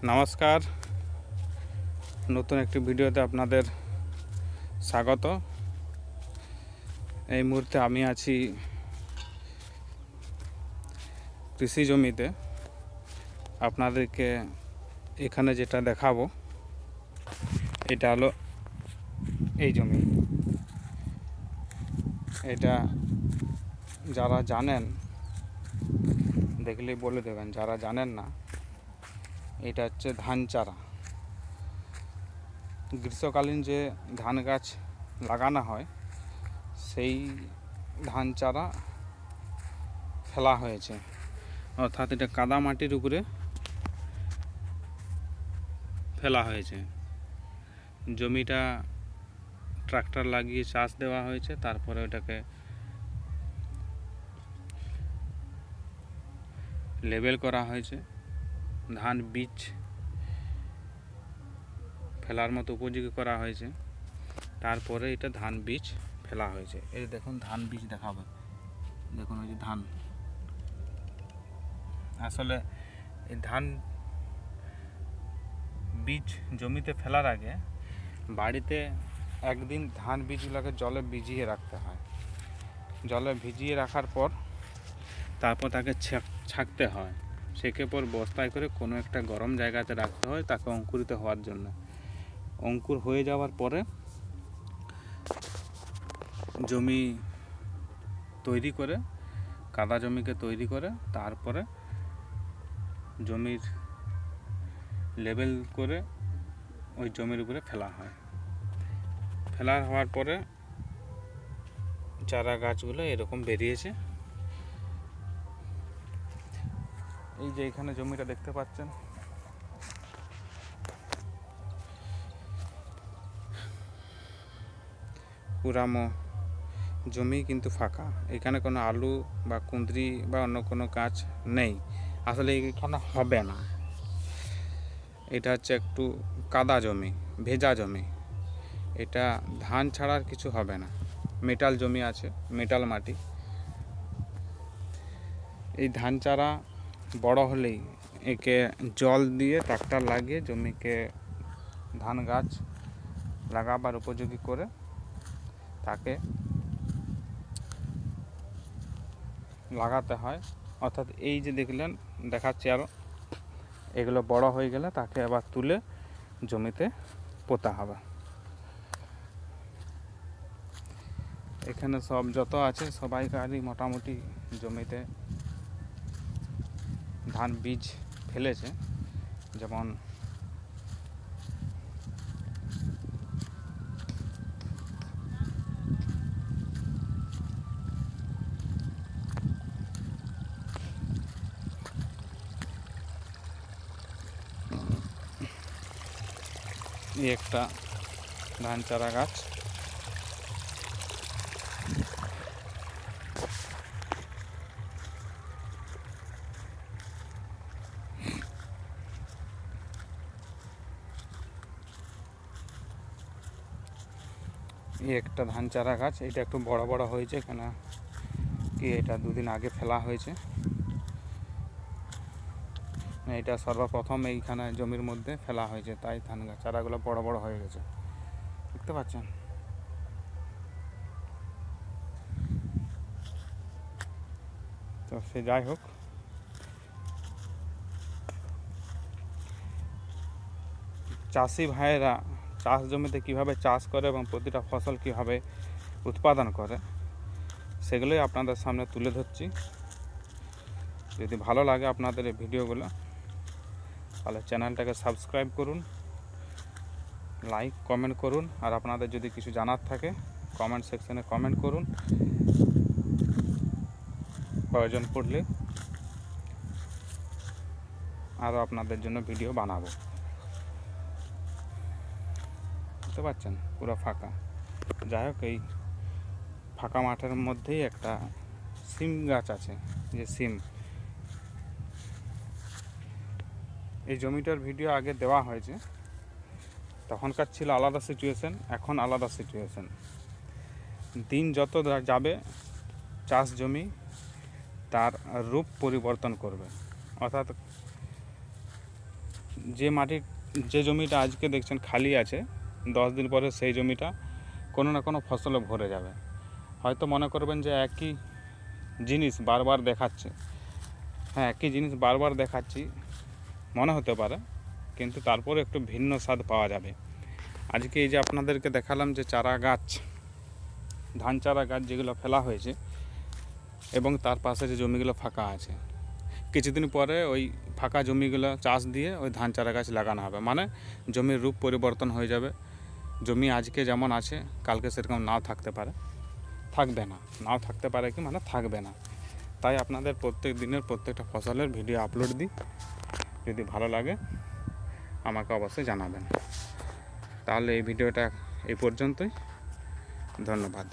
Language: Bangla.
নমস্কার, নতুন একটি ভিডিওতে আপনাদের স্বাগত। এই মুহূর্তে আমি আছি কৃষি জমিতে। আপনাদেরকে এখানে যেটা দেখাবো এটা হলো এই জমি। এটা যারা জানেন দেখলেই বলে দেবেন, যারা জানেন না এটা হচ্ছে ধান চারা। গ্রীষ্মকালীন যে ধান গাছ লাগানো হয় সেই ধান চারা ফেলা হয়েছে, অর্থাৎ এটা কাদা মাটির উপরে ফেলা হয়েছে। জমিটা ট্রাক্টর লাগিয়ে চাষ দেওয়া হয়েছে, তারপরে ওটাকে লেবেল করা হয়েছে, ধান বীজ ফেলার মতো উপযোগী করা হয়েছে, তারপরে এটা ধান বীজ ফেলা হয়েছে। এই দেখুন ধান বীজ দেখাবে, দেখুন ওই যে ধান। আসলে এই ধান বীজ জমিতে ফেলার আগে বাড়িতে একদিন ধান বীজগুলোকে জলে ভিজিয়ে রাখতে হয়। জলে ভিজিয়ে রাখার পর তারপর তাকে ছাঁকতে হয়, সেকে পর বস্তায় করে কোনো একটা গরম জায়গাতে রাখতে হয় তাকে অঙ্কুরিত হওয়ার জন্য। অঙ্কুর হয়ে যাওয়ার পরে জমি তৈরি করে, কাদা জমিকে তৈরি করে, তারপরে জমির লেবেল করে ওই জমির উপরে ফেলা হয়। ফেলা হওয়ার পরে চারা গাছগুলো এরকম বেরিয়েছে। এই যে এখানে জমিটা দেখতে পাচ্ছেন, পুরানো জমি কিন্তু ফাঁকা। এখানে কোনো আলু বা কুঁদরি বা অন্য কোনো গাছ নেই, আসলে এখানে হবে না। এটা হচ্ছে একটু কাদা জমি, ভেজা জমি। এটা ধান ছাড়া আর কিছু হবে না। মেটাল জমি আছে, মেটাল মাটি। এই ধান চারা বড় হলেই একে জল দিয়ে ট্রাক্টর লাগিয়ে জমিকে ধান গাছ লাগাবার উপযোগী করে তাকে লাগাতে হয়। অর্থাৎ এই যে দেখলেন, দেখাচ্ছি আরও, এগুলো বড় হয়ে গেলে তাকে আবার তুলে জমিতে পোতা হবে। এখানে সব যত আছে সবাইকারই মোটামুটি জমিতে ধান বীজ ফেলেছে। যেমন একটা ধান চারা গাছ, একটা ধান চারা গাছ। এটা একটু বড় বড় হয়েছে, কেন কি এটা দুদিন আগে ফেলা হয়েছে। এটা সর্বপ্রথম এইখানে জমির মধ্যে ফেলা হয়েছে, তাই ধান গাছ চারাগুলো বড় বড় হয়ে গেছে, দেখতে পাচ্ছেন। তো সে যাই হোক, চাষি ভাইয়েরা চাষ জমিতে কিভাবে চাষ করে এবং প্রতিটা ফসল কিভাবে উৎপাদন করে সেগুলোই আপনাদের সামনে তুলে ধরছি। যদি ভালো লাগে আপনাদের এই ভিডিওগুলো, তাহলে চ্যানেলটাকে সাবস্ক্রাইব করুন, লাইক কমেন্ট করুন। আর আপনাদের যদি কিছু জানার থাকে কমেন্ট সেকশনে কমেন্ট করুন, প্রয়োজন পড়লে আরও আপনাদের জন্য ভিডিও বানাবো। বুঝতে পারছেন, পুরো ফাঁকা। যাই হোক, এই ফাঁকা মাঠের মধ্যেই একটা সিম গাছ আছে, যে সিম। এই জমিটার ভিডিও আগে দেওয়া হয়েছে, তখনকার ছিল আলাদা সিচুয়েশন, এখন আলাদা সিচুয়েশন। দিন যত যাবে চাষ জমি তার রূপ পরিবর্তন করবে। অর্থাৎ যে জমিটা আজকে দেখছেন খালি আছে, 10 দিন পরে সেই জমিটা কোনো না কোনো ফসলে ভরে যাবে। হয়তো মনে করবেন যে একই জিনিস বারবার দেখাচ্ছে, হ্যাঁ একই জিনিস বারবার দেখাচ্ছি মনে হতে পারে, কিন্তু তারপরে একটু ভিন্ন স্বাদ পাওয়া যাবে। আজকে এই যে আপনাদেরকে দেখালাম যে চারা গাছ, ধান চারা গাছ যেগুলো ফেলা হয়েছে এবং তার পাশে যে জমিগুলো ফাঁকা আছে, কিছুদিন পরে ওই ফাঁকা জমিগুলো চাষ দিয়ে ওই ধান চারা গাছ লাগানো হবে। মানে জমির রূপ পরিবর্তন হয়ে যাবে। জমি আজকে যেমন আছে কালকে সেরকম নাও থাকতে পারে, থাকবে না, নাও থাকতে পারে কি মানে থাকবে না। তাই আপনাদের প্রত্যেক দিনের প্রত্যেকটা ফসলের ভিডিও আপলোড দিই, যদি ভালো লাগে আমাকে অবশ্যই জানাবেন। তাহলে এই ভিডিওটা এই পর্যন্তই, ধন্যবাদ।